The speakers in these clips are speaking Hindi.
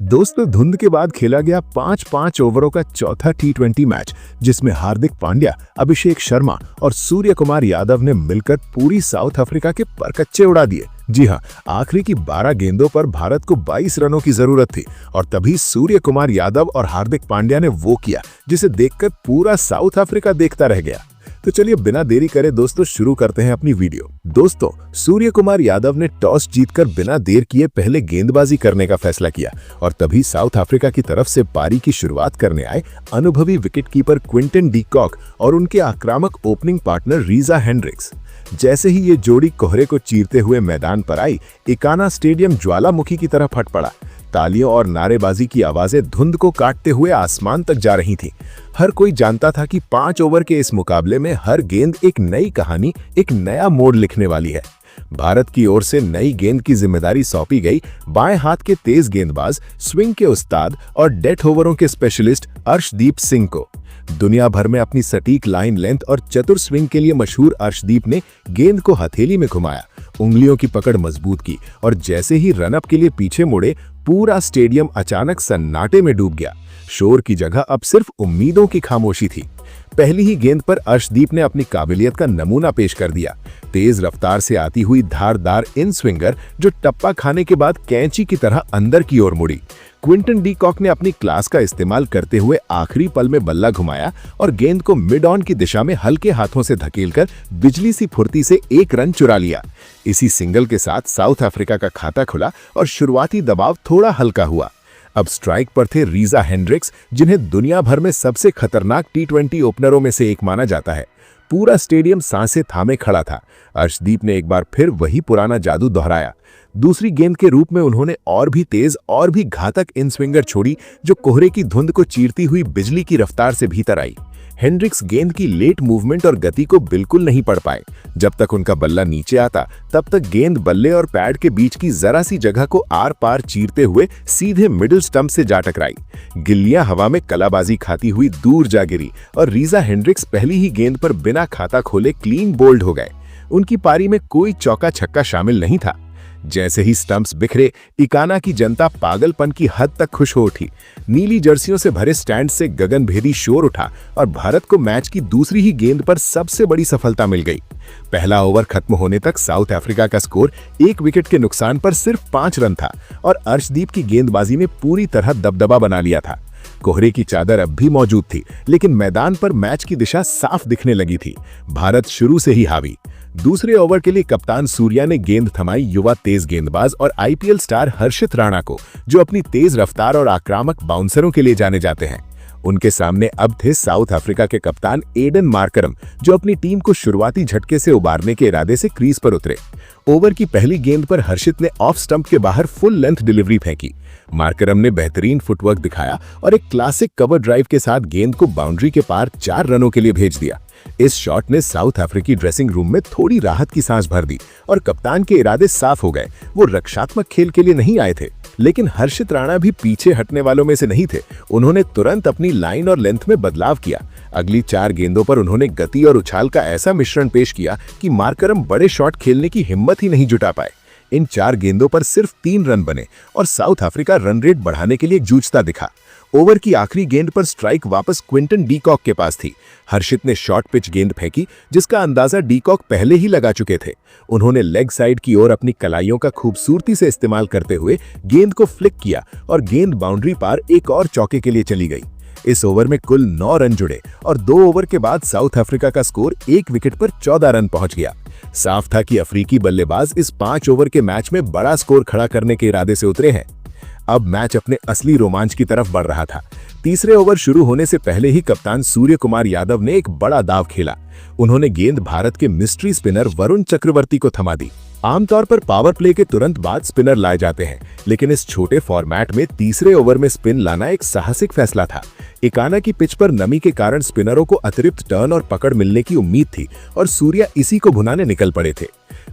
दोस्तों, धुंध के बाद खेला गया 5-5 ओवरों का चौथा टी20 मैच, जिसमें हार्दिक पांड्या, अभिषेक शर्मा और सूर्य कुमार यादव ने मिलकर पूरी साउथ अफ्रीका के परकच्चे उड़ा दिए। जी हां, आखिरी की 12 गेंदों पर भारत को 22 रनों की जरूरत थी और तभी सूर्य कुमार यादव और हार्दिक पांड्या ने वो किया जिसे देखकर पूरा साउथ अफ्रीका देखता रह गया। तो चलिए बिना देरी करे दोस्तों शुरू करते हैं अपनी वीडियो। दोस्तों, सूर्य कुमार यादव ने टॉस जीतकर बिना देर किए पहले गेंदबाजी करने का फैसला किया और तभी साउथ अफ्रीका की तरफ से पारी की शुरुआत करने आए अनुभवी विकेटकीपर क्विंटन डी कॉक और उनके आक्रामक ओपनिंग पार्टनर रीजा हेंड्रिक्स। जैसे ही ये जोड़ी कोहरे को चीरते हुए मैदान पर आई, इकाना स्टेडियम ज्वालामुखी की तरह फट पड़ा। तालियों और नारेबाजी की आवाजें धुंध को काटते हुए आसमान तक जा रही थीं। हर कोई जानता था कि 5 ओवर के इस मुकाबले में हर गेंद एक नई कहानी, एक नया मोड़ लिखने वाली है। भारत की ओर से नई गेंद की जिम्मेदारी सौंपी गई बाएं हाथ के तेज गेंदबाज, स्विंग के उस्ताद और डेथ ओवरों के स्पेशलिस्ट अर्शदीप सिंह को। दुनिया भर में अपनी सटीक लाइन लेंथ और चतुर स्विंग के लिए मशहूर अर्शदीप ने गेंद को हथेली में घुमाया, उंगलियों की पकड़ मजबूत की और जैसे ही रनअप के लिए पीछे मुड़े, पूरा स्टेडियम अचानक सन्नाटे में डूब गया। शोर की जगह अब सिर्फ उम्मीदों की खामोशी थी। पहली ही गेंद पर अर्शदीप ने अपनी काबिलियत का नमूना पेश कर दिया। तेज रफ्तार से आती हुई धारदार इन स्विंगर जो टप्पा खाने के बाद कैंची की तरह अंदर की ओर मुड़ी। क्विंटन डी कॉक ने अपनी क्लास का इस्तेमाल करते हुए आखिरी पल में बल्ला घुमाया और गेंद को मिड ऑन की दिशा में हल्के हाथों से धकेलकर बिजली सी फुर्ती से 1 रन चुरा लिया। इसी सिंगल के साथ साउथ अफ्रीका का खाता खुला और शुरुआती दबाव थोड़ा हल्का हुआ। अब स्ट्राइक पर थे रीजा हेंड्रिक्स, जिन्हें दुनिया भर में सबसे खतरनाक टी20 ओपनरों में से एक माना जाता है। पूरा स्टेडियम सांसें थामे खड़ा था। अर्शदीप ने एक बार फिर वही पुराना जादू दोहराया। दूसरी गेंद के रूप में उन्होंने और भी तेज और भी घातक इन स्विंगर छोड़ी जो कोहरे की धुंध को चीरती हुई बिजली की रफ्तार से भीतर आई। हेंड्रिक्स गेंद की लेट मूवमेंट और गति को बिल्कुल नहीं पढ़ पाए। जब तक उनका बल्ला नीचे आता, तब तक गेंद बल्ले और पैड के बीच की जरा सी जगह को आर पार चीरते हुए सीधे मिडिल स्टंप से जा टकराई। गिल्लियां हवा में कलाबाजी खाती हुई दूर जा गिरी और रीजा हेंड्रिक्स पहली ही गेंद पर बिना खाता खोले क्लीन बोल्ड हो गए। उनकी पारी में कोई चौका छक्का शामिल नहीं था। जैसे ही स्टंप्स बिखरे, इकाना की जनता पागलपन की हद तक खुश हो उठी। नीली जर्सियों से भरे स्टैंड से गगनभेदी शोर उठा और भारत को मैच की दूसरी ही गेंद पर सबसे बड़ी सफलता मिल गई। पहला ओवर खत्म होने तक साउथ अफ्रीका का स्कोर 1 विकेट के नुकसान पर सिर्फ 5 रन था और अर्शदीप की गेंदबाजी ने पूरी तरह दबदबा बना लिया था। कोहरे की चादर अब भी मौजूद थी, लेकिन मैदान पर मैच की दिशा साफ दिखने लगी थी। भारत शुरू से ही हावी। दूसरे ओवर के लिए कप्तान सूर्या ने गेंद थमाई युवा तेज गेंदबाज और आईपीएल स्टार हर्षित राणा को, जो अपनी तेज रफ्तार और आक्रामक बाउंसरों के लिए जाने जाते हैं। उनके सामने अब थे साउथ अफ्रीका के कप्तान एडन मार्करम, जो अपनी टीम को शुरुआती झटके से उबारने के इरादे से क्रीज पर उतरे। ओवर की पहली गेंद पर हर्षित ने ऑफ स्टंप के बाहर फुल लेंथ डिलीवरी फेंकी। मार्करम ने बेहतरीन फुटवर्क दिखाया और एक क्लासिक कवर ड्राइव के साथ गेंद को बाउंड्री के पार 4 रनों के लिए भेज दिया। इस शॉट ने साउथ अफ्रीकी ड्रेसिंग रूम में थोड़ी राहत की सांस भर दी और कप्तान के इरादे साफ हो गए। वो रक्षात्मक खेल के लिए नहीं आए थे, लेकिन हर्षित राणा भी पीछे हटने वालों में से नहीं थे। उन्होंने तुरंत अपनी लाइन और लेंथ में बदलाव किया। अगली 4 गेंदों पर उन्होंने गति और उछाल का ऐसा मिश्रण पेश किया कि मार्करम बड़े शॉट खेलने की हिम्मत ही नहीं जुटा पाए। इन 4 गेंदों पर सिर्फ 3 रन बने और साउथ अफ्रीका रन रेट बढ़ाने के लिए जूझता दिखा। ओवर की आखिरी गेंद पर स्ट्राइक वापस क्विंटन डी कॉक के पास थी। हर्षित ने शॉर्ट पिच गेंद फेंकी, जिसका अंदाजा डी कॉक पहले ही लगा चुके थे। उन्होंने लेग साइड की ओर अपनी कलाइयों का खूबसूरती से इस्तेमाल करते हुए गेंद को फ्लिक किया और गेंद बाउंड्री पार एक और चौके के लिए चली गई। इस ओवर में कुल 9 रन जुड़े और 2 ओवर के बाद साउथ अफ्रीका का स्कोर 1 विकेट पर 14 रन पहुंच गया। साफ था कि अफ्रीकी बल्लेबाज इस 5 ओवर के मैच में बड़ा स्कोर खड़ा करने के इरादे से उतरे हैं। अब मैच अपने असली रोमांच की तरफ बढ़ रहा था। तीसरे ओवर शुरू होने से पहले ही कप्तान सूर्य कुमार यादव ने एक बड़ा दाव खेला। उन्होंने गेंद भारत के मिस्ट्री स्पिनर वरुण चक्रवर्ती को थमा दी। आमतौर पर पावर प्ले के तुरंत बाद स्पिनर लाए जाते हैं, लेकिन इस छोटे फॉर्मेट में तीसरे ओवर में स्पिन लाना एक साहसिक फैसला था। इकाना की पिच पर नमी के कारण स्पिनरों को अतिरिक्त टर्न और पकड़ मिलने की उम्मीद थी और सूर्या इसी को भुनाने निकल पड़े थे।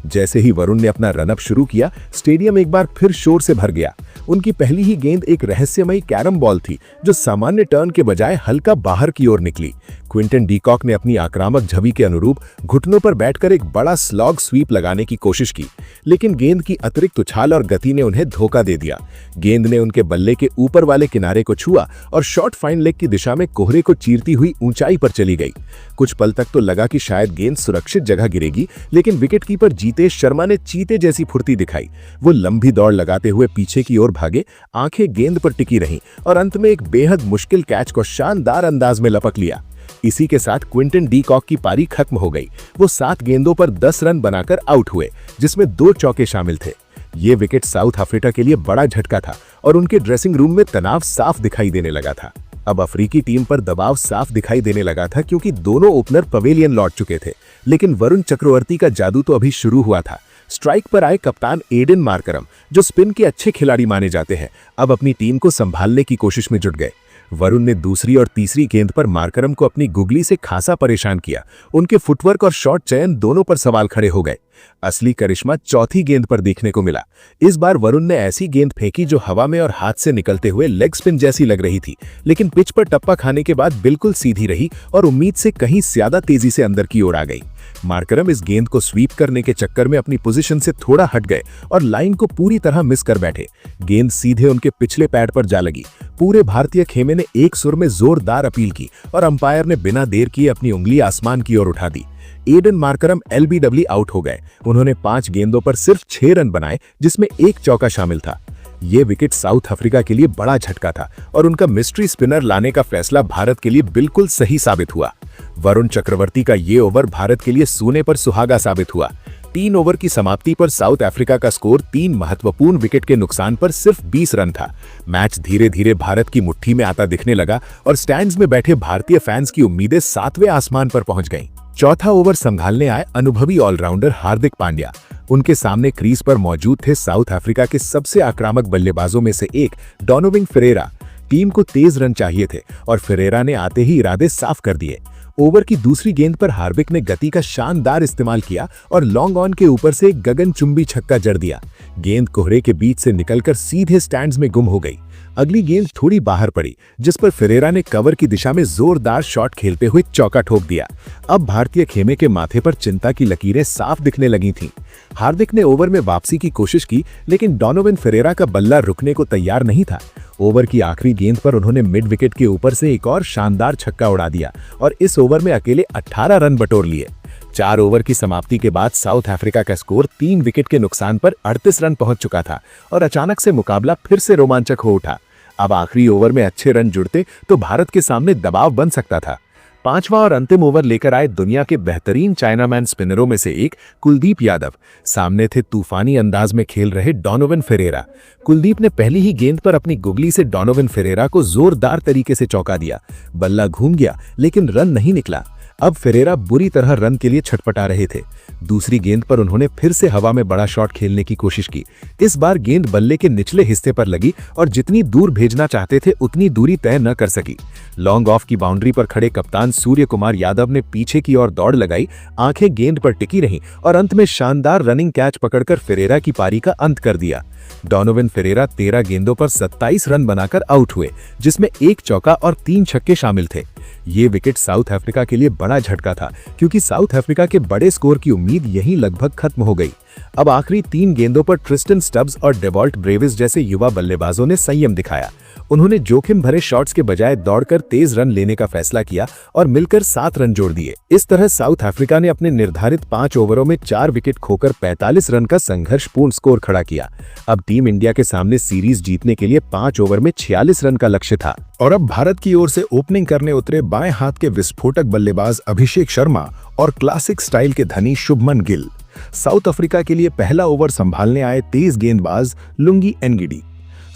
जैसे ही वरुण ने अपना रनअप शुरू किया, स्टेडियम एक बार फिर शोर से भर गया। उनकी पहली ही गेंद एक रहस्यमयी कैरम बॉल थी, जो सामान्य टर्न के बजाय हल्का बाहर की ओर निकली। क्विंटन डीकॉक ने अपनी आक्रामक छवि के अनुरूप घुटनों पर बैठकर एक बड़ा स्लॉग स्वीप लगाने की कोशिश की, लेकिन गेंद की अतिरिक्त उछाल और गति ने उन्हें धोखा दे दिया। गेंद ने उनके बल्ले के ऊपर वाले किनारे को छुआ और शॉर्ट फाइन लेग की दिशा में कोहरे को चीरती हुई ऊंचाई पर चली गई। कुछ पल तक तो लगा कि शायद गेंद सुरक्षित जगह गिरेगी, लेकिन विकेटकीपर जीतेश शर्मा ने चीते जैसी फुर्ती दिखाई। वो लंबी दौड़ लगाते हुए पीछे की ओर भागे, आंखें गेंद पर टिकी रहीं और अंत में एक बेहद मुश्किल कैच को शानदार अंदाज में लपक लिया। इसी के साथ क्विंटन डीकॉक की पारी खत्म हो गई। वो 7 गेंदों पर 10 रन बनाकर आउट हुए, जिसमें 2 चौके शामिल थे। ये विकेट साउथ अफ्रीका के लिए बड़ा झटका था और उनके ड्रेसिंग रूम में तनाव साफ दिखाई देने लगा था। अब अफ्रीकी टीम पर दबाव साफ दिखाई देने लगा था, क्योंकि दोनों ओपनर पवेलियन लौट चुके थे, लेकिन वरुण चक्रवर्ती का जादू तो अभी शुरू हुआ था। स्ट्राइक पर आए कप्तान एडन मार्करम, जो स्पिन के अच्छे खिलाड़ी माने जाते हैं, अब अपनी टीम को संभालने की कोशिश में जुट गए। वरुण ने दूसरी और तीसरी गेंद पर मार्करम को अपनी गुगली से खासा परेशान किया। उनके फुटवर्क और शॉट चयन दोनों पर सवाल खड़े हो गए। असली करिश्मा चौथी गेंद पर देखने को मिला। इस बार वरुण ने ऐसी गेंद फेंकी जो हवा में और हाथ से निकलते हुए लेग स्पिन जैसी लग रही थी, लेकिन पिच पर टप्पा खाने के बाद बिल्कुल सीधी रही और उम्मीद से कहीं ज्यादा तेजी से अंदर की ओर आ गई। मार्करम इस गेंद को स्वीप करने के चक्कर में अपनी पोजीशन से थोड़ा हट गए और लाइन को पूरी तरह मिस कर बैठे। गेंद सीधे उनके पिछले पैड पर जा लगी। पूरे भारतीय खेमे ने एक सुर में जोरदार अपील की और अंपायर ने बिना देर किए अपनी उंगली आसमान की ओर उठा दी। एडन मार्करम एलबीडब्ल्यू आउट हो गए। उन्होंने 5 गेंदों पर सिर्फ 6 रन बनाए, जिसमें 1 चौका शामिल था। ये विकेट साउथ अफ्रीका के लिए बड़ा झटका था और उनका मिस्ट्री स्पिनर लाने का फैसला भारत के लिए बिल्कुल सही साबित हुआ। वरुण चक्रवर्ती का ये ओवर भारत के लिए सोने पर सुहागा साबित हुआ। 3 ओवर की समाप्ति पर साउथ अफ्रीका का स्कोर 3 महत्वपूर्ण विकेट के नुकसान पर सिर्फ 20 रन था। मैच धीरे धीरे भारत की मुट्ठी में आता दिखने लगा और स्टैंड्स में बैठे भारतीय फैंस की उम्मीदें 7वें आसमान पर पहुंच गईं। चौथा ओवर संभालने आए अनुभवी ऑलराउंडर हार्दिक पांड्या। उनके सामने क्रीज पर मौजूद थे साउथ अफ्रीका के सबसे आक्रामक बल्लेबाजों में से एक डोनोविन फेरेरा। टीम को तेज रन चाहिए थे और फेरेरा ने आते ही इरादे साफ कर दिए। ओवर की दूसरी गेंद पर हार्दिक ने गति का शानदार इस्तेमाल किया और लॉन्ग ऑन के ऊपर से एक गगनचुंबी छक्का जड़ दिया। गेंद कोहरे के बीच से निकलकर सीधे स्टैंड्स में गुम हो गई। अगली गेंद थोड़ी बाहर पड़ी, जिस पर फेरेरा ने कवर की दिशा में जोरदार शॉट खेलते हुए चौका ठोक दिया। अब भारतीय खेमे के माथे पर चिंता की लकीरें साफ दिखने लगी थीं। हार्दिक ने ओवर में वापसी की कोशिश की, लेकिन डोनोविन फेरेरा का बल्ला रुकने को तैयार नहीं था। ओवर की आखिरी गेंद पर उन्होंने मिड विकेट के ऊपर से एक और शानदार छक्का उड़ा दिया और इस ओवर में अकेले 18 रन बटोर लिए। 4 ओवर की समाप्ति के बाद साउथ अफ्रीका का स्कोर 3 विकेट के नुकसान पर 38 रन पहुंच चुका था और अचानक से मुकाबला फिर से रोमांचक हो उठा। अब आखिरी ओवर में अच्छे रन जुड़ते तो भारत के सामने दबाव बन सकता था। 5वां और अंतिम ओवर लेकर आए दुनिया के बेहतरीन चाइनामैन स्पिनरों में से एक कुलदीप यादव। सामने थे तूफानी अंदाज में खेल रहे डोनोविन फेरेरा। कुलदीप ने पहली ही गेंद पर अपनी गुगली से डोनोविन फेरेरा को जोरदार तरीके से चौका दिया। बल्ला घूम गया, लेकिन रन नहीं निकला। अब फेरेरा बुरी तरह रन के लिए छटपटा रहे थे। दूसरी गेंद पर उन्होंने फिर से हवा में बड़ा शॉट खेलने की कोशिश की। इस बार गेंद बल्ले के निचले हिस्से पर लगी और जितनी दूर भेजना चाहते थे उतनी दूरी तय न कर सकी। लॉन्ग ऑफ की बाउंड्री पर खड़े कप्तान सूर्य कुमार यादव ने पीछे की ओर दौड़ लगाई। आंखें गेंद पर टिकी रहीं और अंत में शानदार रनिंग कैच पकड़कर फेरेरा की पारी का अंत कर दिया। डोनोविन फेरेरा 13 गेंदों पर 27 रन बनाकर आउट हुए, जिसमें 1 चौका और 3 छक्के शामिल थे। ये विकेट साउथ अफ्रीका के लिए बड़ा झटका था, क्योंकि साउथ अफ्रीका के बड़े स्कोर की उम्मीद यहीं लगभग खत्म हो गई। अब आखिरी 3 गेंदों पर ट्रिस्टन स्टब्स और डेवॉल्ट ब्रेविस जैसे युवा बल्लेबाजों ने संयम दिखाया। उन्होंने जोखिम भरे शॉट्स के बजाय दौड़कर तेज रन लेने का फैसला किया और मिलकर 7 रन जोड़ दिए। इस तरह साउथ अफ्रीका ने अपने निर्धारित 5 ओवरों में 4 विकेट खोकर 45 रन का संघर्षपूर्ण स्कोर खड़ा किया। अब टीम इंडिया के सामने सीरीज जीतने के लिए 5 ओवर में 46 रन का लक्ष्य था। और अब भारत की ओर से ओपनिंग करने उतरे बाएं हाथ के विस्फोटक बल्लेबाज अभिषेक शर्मा और क्लासिक स्टाइल के धनी शुभमन गिल। साउथ अफ्रीका के लिए पहला ओवर संभालने आए तेज गेंदबाज लुंगी एनगिडी।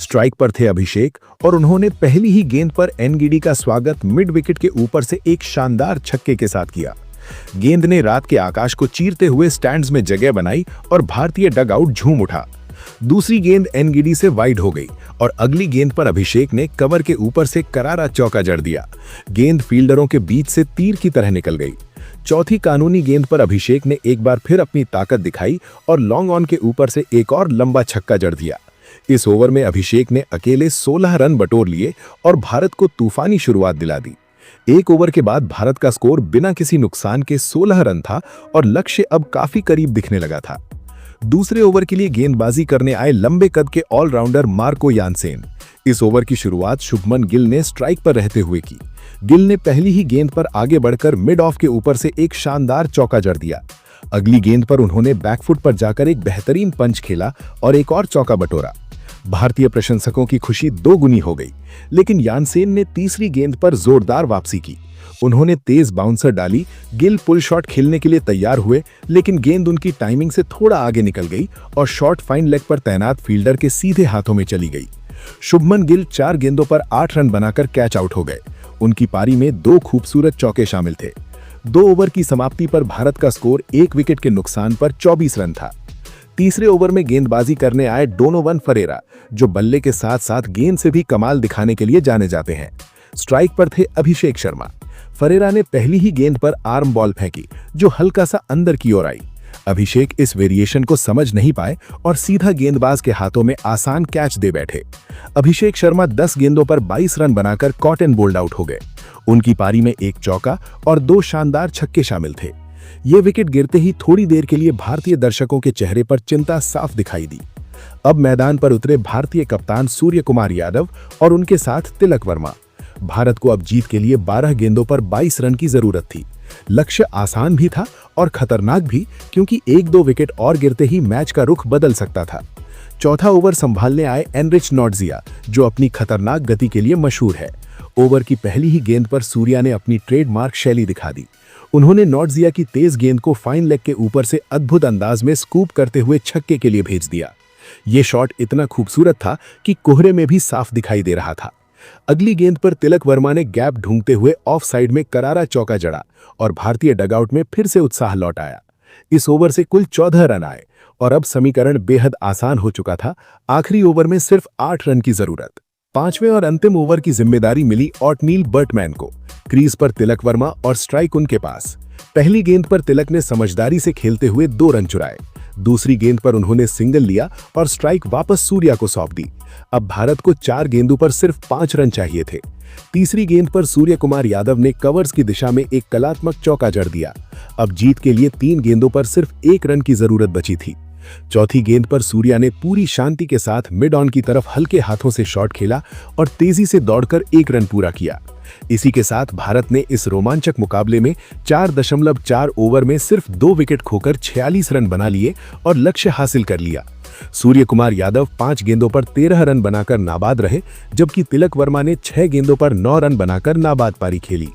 स्ट्राइक पर थे अभिषेक और उन्होंने पहली ही गेंद पर एनगिडी का स्वागत मिड विकेट के ऊपर से एक शानदार छक्के के साथ किया। गेंद ने रात के आकाश को चीरते हुए स्टैंड्स में जगह बनाई और भारतीय डगआउट झूम उठा। दूसरी गेंद एनगिडी से वाइड हो गई और अगली गेंद पर अभिषेक ने कवर के ऊपर से करारा चौका जड़ दिया। गेंद फील्डरों के बीच से तीर की तरह निकल गई। चौथी कानूनी गेंद पर अभिषेक ने एक बार फिर अपनी ताकत दिखाई और लॉन्ग ऑन के ऊपर से एक और लंबा छक्का जड़ दिया। इस ओवर में अभिषेक ने अकेले 16 रन बटोर लिए और भारत को तूफानी शुरुआत दिला दी। एक ओवर के बाद भारत का स्कोर बिना किसी नुकसान के 16 रन था और लक्ष्य अब काफी करीब दिखने लगा था। दूसरे ओवर के लिए गेंदबाजी करने आए लंबे कद के ऑलराउंडर मार्को यानसेन। इस ओवर की शुरुआत शुभमन गिल ने स्ट्राइक पर रहते हुए की। गिल ने पहली ही गेंद पर आगे बढ़कर मिड ऑफ के ऊपर से एक शानदार चौका जड़ दिया। अगली गेंद पर उन्होंने बैकफुट पर जाकर एक बेहतरीन पंच खेला और एक और चौका बटोरा। भारतीय प्रशंसकों की खुशी दोगुनी हो गई, लेकिन यानसेन ने तीसरी गेंद पर जोरदार वापसी की। उन्होंने तेज बाउंसर डाली। गिल पुल शॉट खेलने के लिए तैयार हुए, लेकिन गेंद उनकी टाइमिंग से थोड़ा आगे निकल गई और शॉट फाइन लेग पर तैनात फील्डर के सीधे हाथों में चली गई। शुभमन गिल 4 गेंदों पर 8 रन बनाकर कैच आउट हो गए। उनकी पारी में 2 खूबसूरत चौके शामिल थे। 2 ओवर की समाप्ति पर भारत का स्कोर 1 विकेट के नुकसान पर 24 रन था। तीसरे ओवर में गेंदबाजी करने आए डोनोवन फरेरा, जो बल्ले के साथ साथ गेंद से भी कमाल दिखाने के लिए जाने जाते हैं। स्ट्राइक पर थे अभिषेक शर्मा। फरेरा ने पहली ही गेंद पर आर्म बॉल फेंकी, जो हल्का सा अंदर की ओर आई। अभिषेक इस वेरिएशन को समझ नहीं पाए और सीधा गेंदबाज के हाथों में आसान कैच दे बैठे। अभिषेक शर्मा 10 गेंदों पर 22 रन बनाकर कॉट एंड बोल्ड आउट हो गए। उनकी पारी में 1 चौका और 2 शानदार छक्के शामिल थे। ये विकेट गिरते ही थोड़ी देर के लिए भारतीय दर्शकों के चेहरे पर चिंता साफ दिखाई दी। अब मैदान पर उतरे भारतीय कप्तान सूर्य कुमार यादव और उनके साथ तिलक वर्मा। भारत को अब जीत के लिए 12 गेंदों पर 22 रन की जरूरत थी। लक्ष्य आसान भी था और खतरनाक भी, क्योंकि 1-2 विकेट और गिरते ही मैच का रुख बदल सकता था। चौथा ओवर संभालने आए एनरिच नॉर्टजिया, जो अपनी खतरनाक गति के लिए मशहूर है। ओवर की पहली ही गेंद पर सूर्या ने अपनी ट्रेडमार्क शैली दिखा दी। उन्होंने नॉर्टजिया की तेज गेंद को फाइन लेग के ऊपर से अद्भुत अंदाज में स्कूप करते हुए छक्के के लिए भेज दिया। ये शॉट इतना खूबसूरत था कि कोहरे में भी साफ दिखाई दे रहा था। अगली गेंद पर तिलक वर्मा ने गैप ढूंढते हुए ऑफ साइड में करारा चौका जड़ा और भारतीय डगआउट में फिर से उत्साह लौट आया। इस ओवर से कुल 14 रन आए और अब समीकरण बेहद आसान हो चुका था। आखिरी ओवर में सिर्फ 8 रन की जरूरत। 5वें और अंतिम ओवर की जिम्मेदारी मिली ऑटनील बर्टमैन को। क्रीज पर तिलक वर्मा और स्ट्राइक उनके पास। पहली गेंद पर तिलक ने समझदारी से खेलते हुए 2 रन चुराए। दूसरी गेंद पर उन्होंने सिंगल लिया और स्ट्राइक वापस सूर्या को सौंप दी। अब भारत को 4 गेंदों पर सिर्फ 5 रन चाहिए थे। तीसरी गेंद पर सूर्य कुमार यादव ने कवर्स की दिशा में एक कलात्मक चौका जड़ दिया। अब जीत के लिए 3 गेंदों पर सिर्फ 1 रन की जरूरत बची थी। चौथी गेंद पर सूर्या ने पूरी शांति के साथ मिड ऑन की तरफ हल्के हाथों से शॉट खेला और तेजी से दौड़कर 1 रन पूरा किया। इसी के साथ भारत ने इस रोमांचक मुकाबले में 4.4 ओवर में सिर्फ 2 विकेट खोकर 46 रन बना लिए और लक्ष्य हासिल कर लिया। सूर्य कुमार यादव 5 गेंदों पर 13 रन बनाकर नाबाद रहे, जबकि तिलक वर्मा ने 6 गेंदों पर 9 रन बनाकर नाबाद पारी खेली।